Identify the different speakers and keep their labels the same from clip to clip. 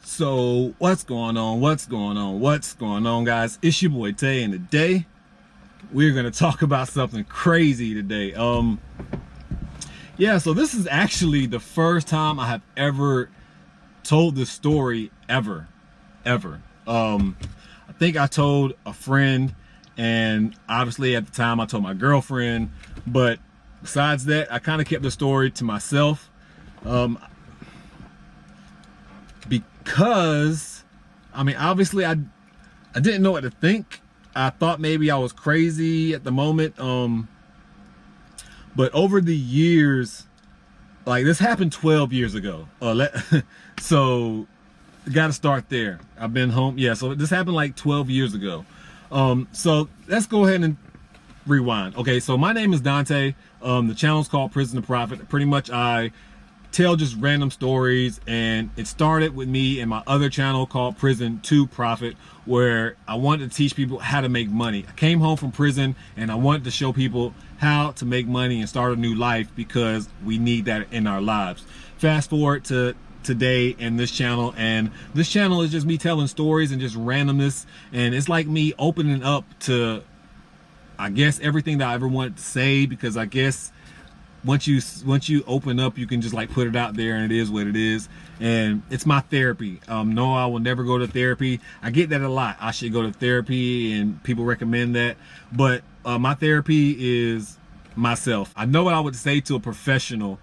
Speaker 1: So what's going on? What's going on, guys? It's your boy Tay, and today we're gonna talk about something crazy today. Yeah, so this is actually the first time I have ever told this story ever. I think I told a friend, and obviously at the time I told my girlfriend, but besides that, I kind of kept the story to myself. Because I mean, obviously I didn't know what to think. I thought maybe I was crazy at the moment, but over the years, like, this happened 12 years ago. So got to start there. I've been home. Yeah, so this happened like 12 years ago. So let's go ahead and rewind. Okay, so my name is Dante. The channel's called Prison to Profit. Pretty much I tell just random stories, and it started with me and my other channel called Prison to Profit, where I wanted to teach people how to make money. I came home from prison and I wanted to show people how to make money and start a new life, because we need that in our lives. Fast forward to today and this channel is just me telling stories and just randomness, and it's like me opening up to, I guess, everything that I ever wanted to say, because I guess once you open up, you can just like put it out there, and it is what it is. And it's my therapy. No, I will never go to therapy. I get that a lot. I should go to therapy, and people recommend that, but my therapy is myself. I know what I would say to a professional,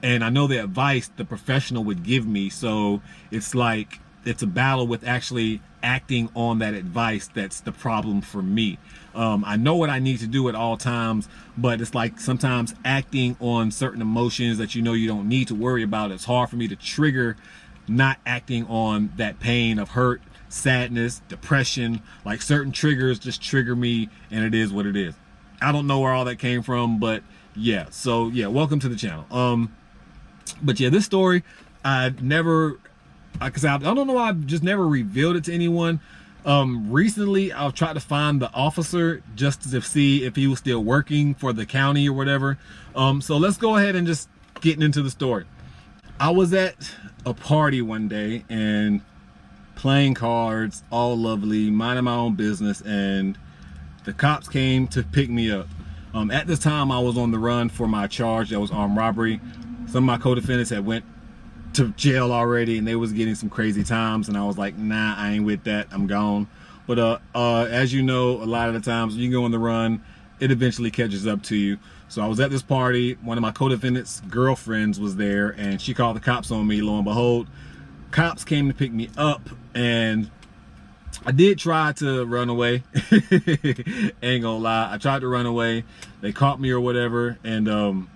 Speaker 1: and I know the advice the professional would give me. So it's like, it's a battle with actually acting on that advice. That's the problem for me. I know what I need to do at all times, but it's like sometimes acting on certain emotions that you know you don't need to worry about. It's hard for me to trigger not acting on that pain of hurt, sadness, depression. Like, certain triggers just trigger me, and it is what it is. I don't know where all that came from, but yeah. So yeah, welcome to the channel. But yeah, this story, I never, because I don't know why I've just never revealed it to anyone. Recently I've tried to find the officer just to see if he was still working for the county or whatever. So let's go ahead and just get into the story. I was at a party one day and playing cards, all lovely, minding my own business, and the cops came to pick me up. At this time I was on the run for my charge that was armed robbery. Some of my co-defendants had went to jail already, and they was getting some crazy times, and I was like, nah, I ain't with that, I'm gone. But as you know, a lot of the times when you go on the run, it eventually catches up to you. So I was at this party, one of my co-defendants' girlfriends was there, and she called the cops on me. Lo and behold, cops came to pick me up, and I did try to run away. Ain't gonna lie, I tried to run away. They caught me or whatever, and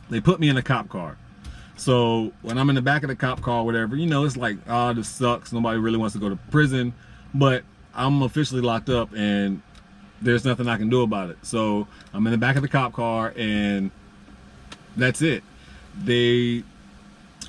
Speaker 1: they put me in a cop car. So when I'm in the back of the cop car, whatever, you know, it's like, oh, this sucks. Nobody really wants to go to prison, but I'm officially locked up, and there's nothing I can do about it. So I'm in the back of the cop car, and that's it. They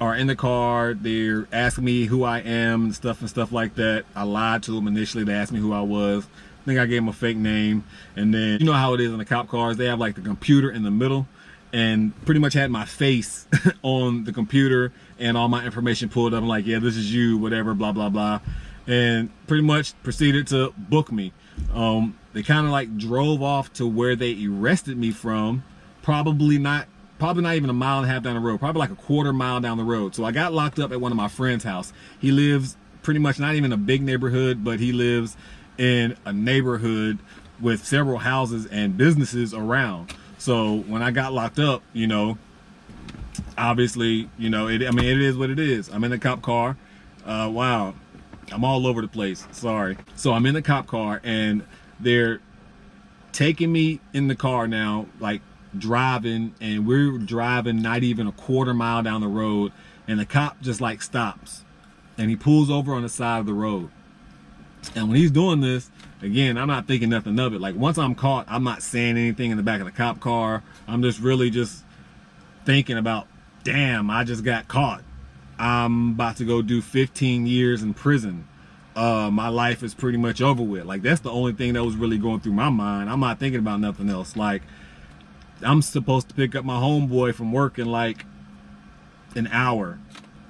Speaker 1: are in the car. They're asking me who I am and stuff like that. I lied to them initially. They asked me who I was. I think I gave them a fake name. And then, you know how it is in the cop cars. They have like the computer in the middle, and pretty much had my face on the computer and all my information pulled up. I'm like, yeah, this is you, whatever, blah, blah, blah. And pretty much proceeded to book me. They kind of like drove off to where they arrested me from, probably not even a mile and a half down the road, probably like a quarter mile down the road. So I got locked up at one of my friend's house. He lives pretty much not even a big neighborhood, but he lives in a neighborhood with several houses and businesses around. So when I got locked up, you know, obviously, you know, I mean, it is what it is. I'm in the cop car. Wow, I'm all over the place. Sorry. So I'm in the cop car, and they're taking me in the car now, like driving, and we're driving not even a quarter mile down the road, and the cop just like stops, and he pulls over on the side of the road. And when he's doing this, again, I'm not thinking nothing of it. Like, once I'm caught, I'm not saying anything in the back of the cop car. I'm just really just thinking about, damn, I just got caught. I'm about to go do 15 years in prison. My life is pretty much over with. Like, that's the only thing that was really going through my mind. I'm not thinking about nothing else. Like, I'm supposed to pick up my homeboy from work in like an hour.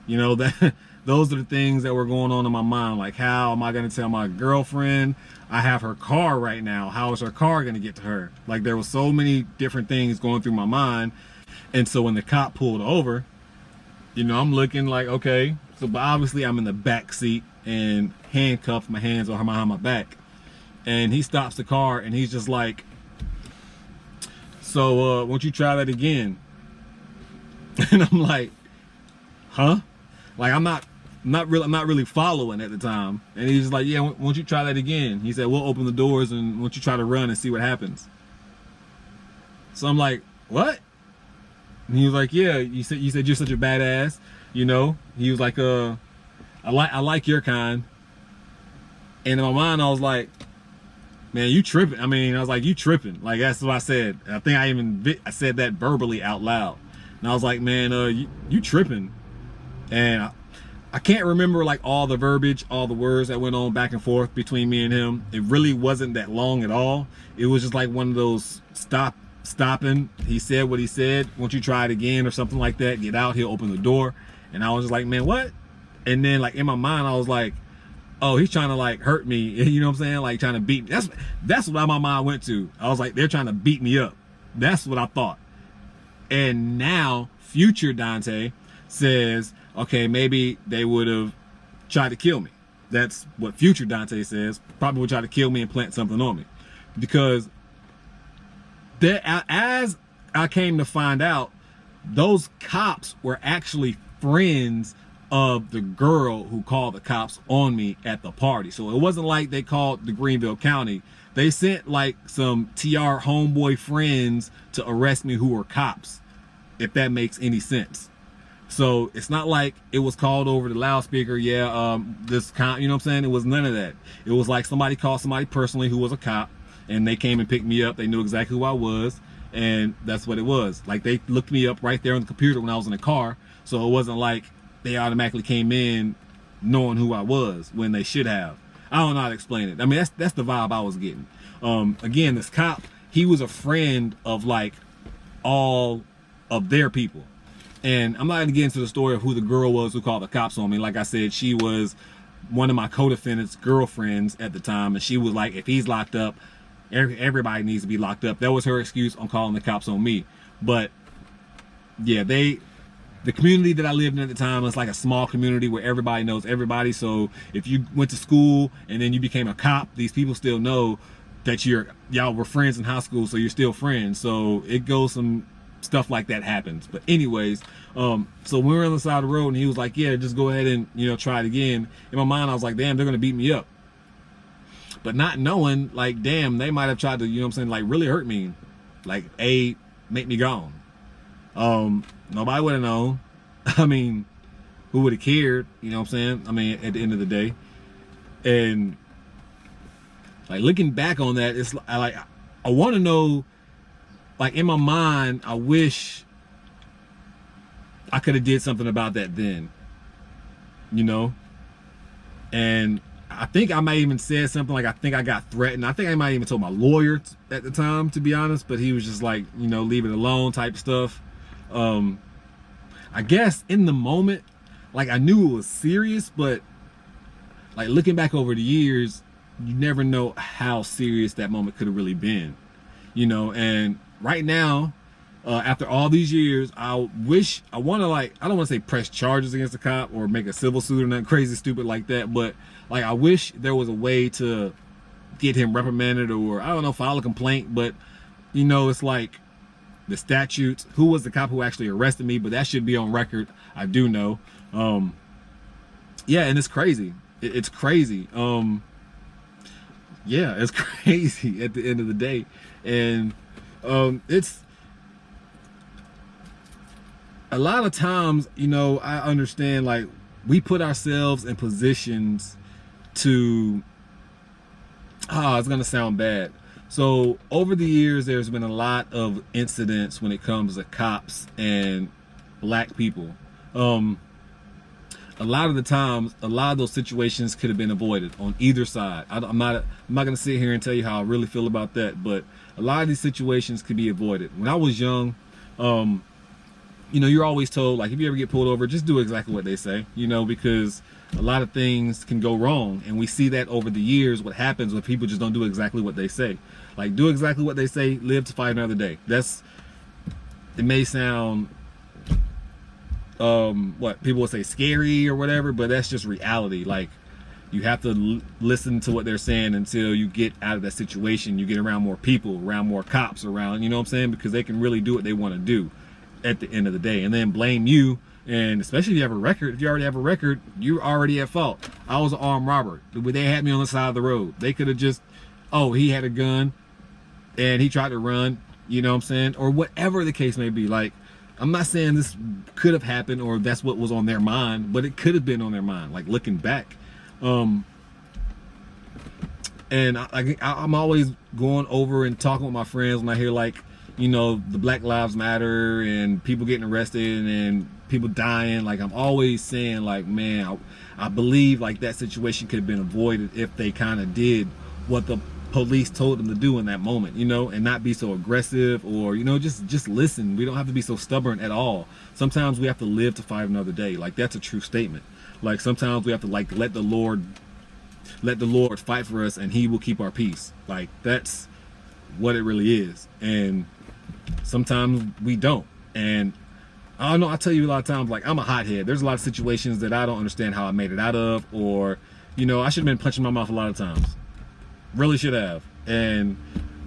Speaker 1: You know, that those are the things that were going on in my mind. Like, how am I going to tell my girlfriend I have her car right now? How is her car going to get to her? Like, there was so many different things going through my mind. And so when the cop pulled over, you know, I'm looking like, okay, so but obviously I'm in the back seat and handcuffed, my hands are behind my back. And he stops the car and he's just like, so won't you try that again? And I'm like, huh? Like, I'm not really following at the time. And he's just like, yeah, won't you try that again? He said, we'll open the doors and won't you try to run and see what happens? So I'm like, what? And he was like, yeah, you said you're such a badass, you know? He was like, I like your kind. And in my mind, I was like, man, you tripping. I mean, I was like, you tripping. Like, that's what I said. I think I said that verbally out loud. And I was like, man, you tripping. And I can't remember like all the verbiage, all the words that went on back and forth between me and him. It really wasn't that long at all. It was just like one of those stopping. He said what he said. Won't you try it again or something like that? Get out, he'll open the door. And I was just like, man, what? And then like in my mind, I was like, oh, he's trying to like hurt me. You know what I'm saying? Like trying to beat me. That's what my mind went to. I was like, they're trying to beat me up. That's what I thought. And now future Dante says, okay, maybe they would have tried to kill me. That's what future Dante says. Probably would try to kill me and plant something on me. Because as I came to find out, those cops were actually friends of the girl who called the cops on me at the party. So it wasn't like they called the Greenville County. They sent like some TR homeboy friends to arrest me who were cops, if that makes any sense. So it's not like it was called over the loudspeaker. Yeah, you know what I'm saying? It was none of that. It was like somebody called somebody personally who was a cop, and they came and picked me up. They knew exactly who I was, and that's what it was. Like, they looked me up right there on the computer when I was in the car. So it wasn't like they automatically came in knowing who I was when they should have. I don't know how to explain it. I mean, that's the vibe I was getting. Again, this cop, he was a friend of like all of their people. And I'm not going to get into the story of who the girl was who called the cops on me. Like I said, she was one of my co-defendants' girlfriends at the time. And she was like, if he's locked up, everybody needs to be locked up. That was her excuse on calling the cops on me. But yeah, the community that I lived in at the time was like a small community where everybody knows everybody. So if you went to school and then you became a cop, these people still know that y'all were friends in high school, so you're still friends. So it goes some stuff like that happens. But anyways, so we were on the side of the road and he was like, yeah, just go ahead and, you know, try it again. In my mind, I was like, damn, they're gonna beat me up. But not knowing, like, damn, they might have tried to, you know what I'm saying, like really hurt me, like make me gone. Nobody would have known. I mean, who would have cared? You know what I'm saying? I mean, at the end of the day. And like looking back on that, it's like I want to know, like in my mind, I wish I could have did something about that then, you know? And I think I might even said something like, I think I got threatened. I think I might even told my lawyer at the time, to be honest, but he was just like, you know, leave it alone type stuff. I guess in the moment, like I knew it was serious, but like looking back over the years, you never know how serious that moment could have really been, you know? And right now, after all these years, I want to like, I don't want to say press charges against the cop or make a civil suit or nothing crazy stupid like that, but like I wish there was a way to get him reprimanded or I don't know, file a complaint. But you know, it's like the statutes, who was the cop who actually arrested me, but that should be on record. I do know. Yeah, and it's crazy. It's crazy. Yeah, it's crazy at the end of the day. And it's a lot of times, you know, I understand like we put ourselves in positions to, it's gonna sound bad. So over the years, there's been a lot of incidents when it comes to cops and black people. A lot of the times, a lot of those situations could have been avoided on either side. I'm not gonna sit here and tell you how I really feel about that, but a lot of these situations could be avoided. When I was young, you know, you're always told, like, if you ever get pulled over, just do exactly what they say, you know, because a lot of things can go wrong. And we see that over the years, what happens when people just don't do exactly what they say. Like, do exactly what they say, live to fight another day. That's, it may sound, what people would say scary or whatever, but that's just reality. Like, you have to listen to what they're saying until you get out of that situation. You get around more people, around more cops, around, you know what I'm saying? Because they can really do what they want to do at the end of the day, and then blame you. And especially if you have a record, if you already have a record, you're already at fault. I was an armed robber. They had me on the side of the road. They could have just, oh, he had a gun and he tried to run, you know what I'm saying? Or whatever the case may be. Like, I'm not saying this could have happened or that's what was on their mind, but it could have been on their mind, like looking back. And I'm always going over and talking with my friends when I hear, like, you know, the Black Lives Matter and people getting arrested and people dying. Like, I'm always saying, like, man, I believe like that situation could have been avoided if they kind of did what the police told them to do in that moment, you know, and not be so aggressive, or, you know, just listen. We don't have to be so stubborn at all. Sometimes we have to live to fight another day. Like, that's a true statement. Like, sometimes we have to, like, let the Lord fight for us, and he will keep our peace. Like, that's what it really is. And sometimes we don't. And I don't know, I tell you a lot of times, like, I'm a hothead. There's a lot of situations that I don't understand how I made it out of, or, you know, I should have been punching my mouth a lot of times. Really should have. And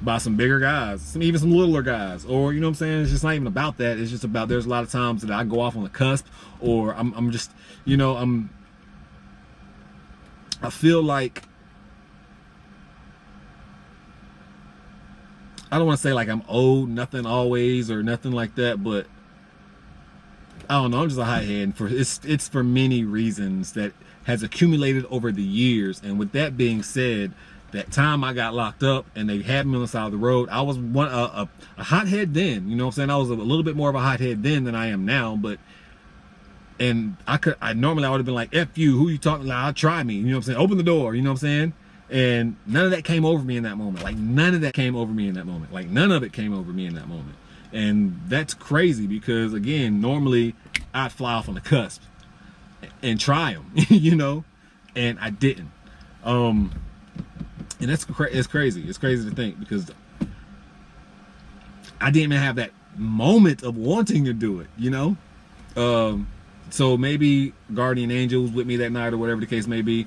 Speaker 1: by some bigger guys, even some littler guys, or, you know what I'm saying? It's just not even about that. It's just about, there's a lot of times that I go off on the cusp, or I'm just, you know, I feel like, I don't want to say like I'm owed nothing always or nothing like that, but I don't know, I'm just a hothead. For it's for many reasons that has accumulated over the years. And with that being said, that time I got locked up and they had me on the side of the road, I was a hothead then, you know what I'm saying? I was a little bit more of a hothead then than I am now, but, and normally I would have been like, F you, who you talking to? I'll try me, you know what I'm saying? Open the door, you know what I'm saying? And none of that came over me in that moment. Like, none of that came over me in that moment. Like, none of it came over me in that moment. And that's crazy because, again, normally I'd fly off on the cusp and try them, you know, and I didn't. And it's crazy. It's crazy to think because I didn't even have that moment of wanting to do it, you know? So maybe guardian angel was with me that night or whatever the case may be.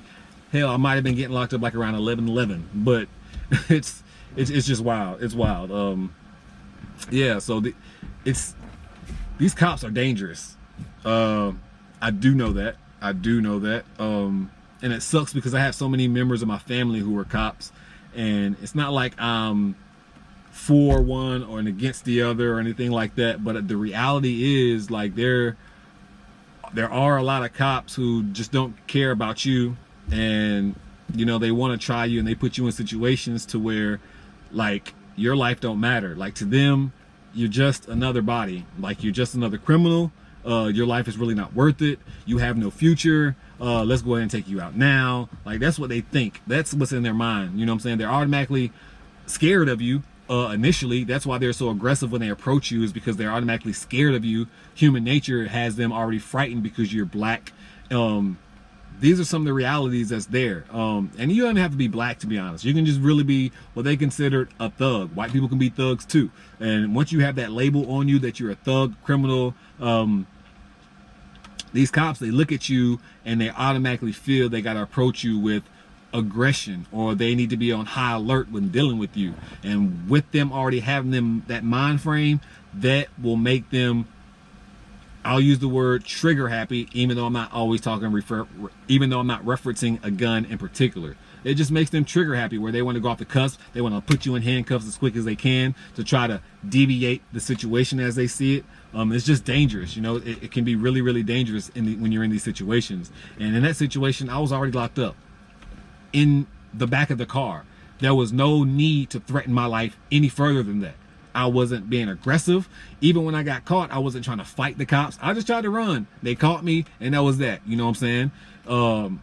Speaker 1: Hell, I might have been getting locked up like around 11:11, but it's just wild. It's wild. Yeah. So these cops are dangerous. I do know that. I do know that. And it sucks because I have so many members of my family who are cops, and it's not like I'm for one or against the other or anything like that. But the reality is, like, there are a lot of cops who just don't care about you. And, you know, they want to try you and they put you in situations to where, like, your life don't matter. Like, to them, you're just another body. Like, you're just another criminal. Your life is really not worth it. You have no future. Let's go ahead and take you out now. Like, that's what they think. That's what's in their mind. You know what I'm saying? They're automatically scared of you initially. That's why they're so aggressive when they approach you, is because they're automatically scared of you. Human nature has them already frightened because you're black. These are some of the realities that's there. And you don't have to be black, to be honest. You can just really be what they consider a thug. White people can be thugs too. And once you have that label on you that you're a thug, criminal, these cops, they look at you and they automatically feel they got to approach you with aggression, or they need to be on high alert when dealing with you. And with them already having that mind frame, that will make them, I'll use the word trigger happy, even though I'm not always even though I'm not referencing a gun in particular. It just makes them trigger happy, where they want to go off the cusp. They want to put you in handcuffs as quick as they can to try to deviate the situation as they see it. It's just dangerous, you know. It can be really, really dangerous when you're in these situations. And in that situation, I was already locked up in the back of the car. There was no need to threaten my life any further than that. I wasn't being aggressive. Even when I got caught, I wasn't trying to fight the cops. I just tried to run. They caught me, and that was that. You know what I'm saying?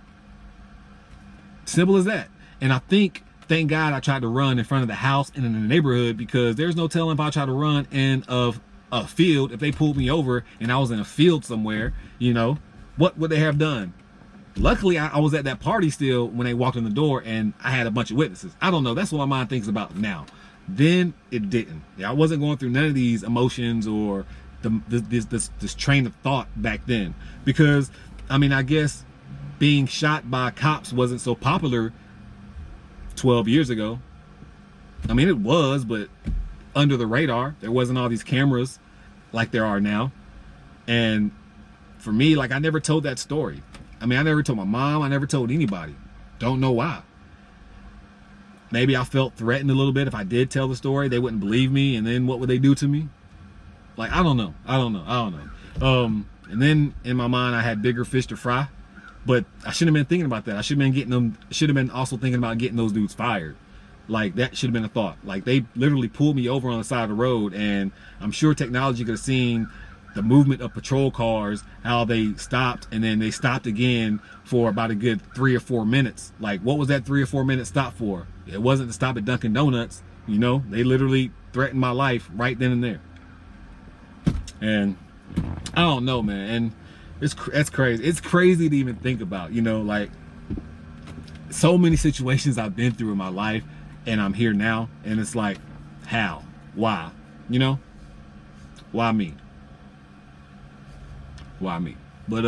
Speaker 1: Simple as that. And I think, thank God, I tried to run in front of the house and in the neighborhood, because there's no telling if I tried to run in of a field, if they pulled me over and I was in a field somewhere, you know, what would they have done? Luckily, I was at that party still when they walked in the door, and I had a bunch of witnesses. I don't know. That's what my mind thinks about now. Then it didn't. I wasn't going through none of these emotions or this train of thought back then, because I mean, I guess being shot by cops wasn't so popular 12 years ago. I mean, it was, but under the radar. There wasn't all these cameras like there are now. And for me, like, I never told that story. I mean, I never told my mom. I never told anybody. Don't know why. Maybe I felt threatened a little bit. If I did tell the story, they wouldn't believe me, and then what would they do to me? Like, I don't know. And then in my mind, I had bigger fish to fry, but I shouldn't have been thinking about that. I should have been also thinking about getting those dudes fired. Like, that should have been a thought. Like, they literally pulled me over on the side of the road, and I'm sure technology could have seen the movement of patrol cars, how they stopped, and then they stopped again for about a good 3 or 4 minutes. Like, what was that 3 or 4 minute stop for? It wasn't to stop at Dunkin' Donuts. You know, they literally threatened my life right then and there. And I don't know, man. And that's crazy. It's crazy to even think about, you know, like, so many situations I've been through in my life, and I'm here now, and it's like, how? Why? You know? Why me? Why me? But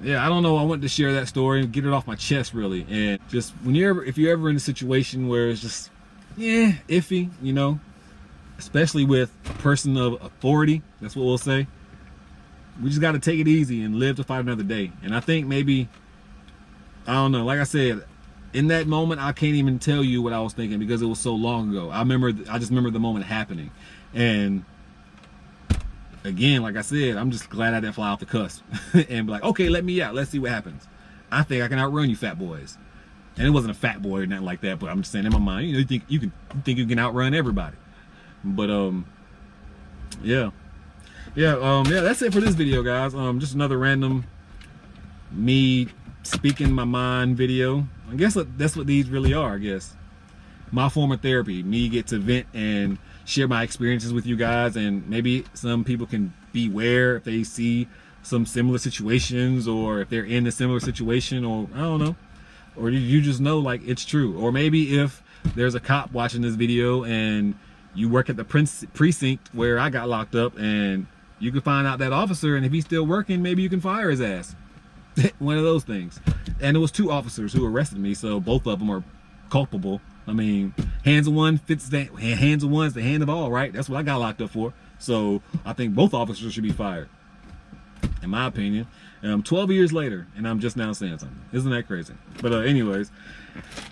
Speaker 1: yeah, I don't know. I wanted to share that story and get it off my chest, really. And just if you're ever in a situation where it's just, yeah, iffy, you know, especially with a person of authority, that's what we'll say. We just got to take it easy and live to fight another day. And I think maybe, I don't know, like I said, in that moment, I can't even tell you what I was thinking because it was so long ago. I just remember the moment happening. And again, like I said, I'm just glad I didn't fly off the cusp and be like, okay, let me out. Let's see what happens. I think I can outrun you fat boys. And it wasn't a fat boy or nothing like that, but I'm just saying in my mind, you know, you think you can outrun everybody. But yeah, that's it for this video, guys. Just another random me speaking my mind video. I guess that's what these really are. I guess my form of therapy. Me get to vent and share my experiences with you guys, and maybe some people can beware if they see some similar situations, or if they're in a similar situation, or I don't know, or you just know like it's true. Or maybe if there's a cop watching this video and you work at the precinct where I got locked up, and you can find out that officer, and if he's still working, maybe you can fire his ass. One of those things. And it was 2 officers who arrested me, so both of them are culpable. I mean, hands of one fits the hands of one is the hand of all, right? That's what I got locked up for. So I think both officers should be fired, in my opinion. 12 years later, and I'm just now saying something. Isn't that crazy? But anyways,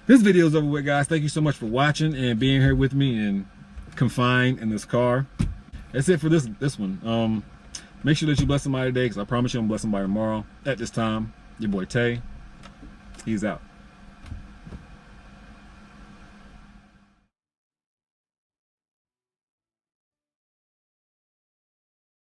Speaker 1: this video is over with, guys. Thank you so much for watching and being here with me and confined in this car. That's it for this one. Make sure that you bless somebody today, because I promise you I'm blessing somebody tomorrow at this time. Your boy Tay, he's out.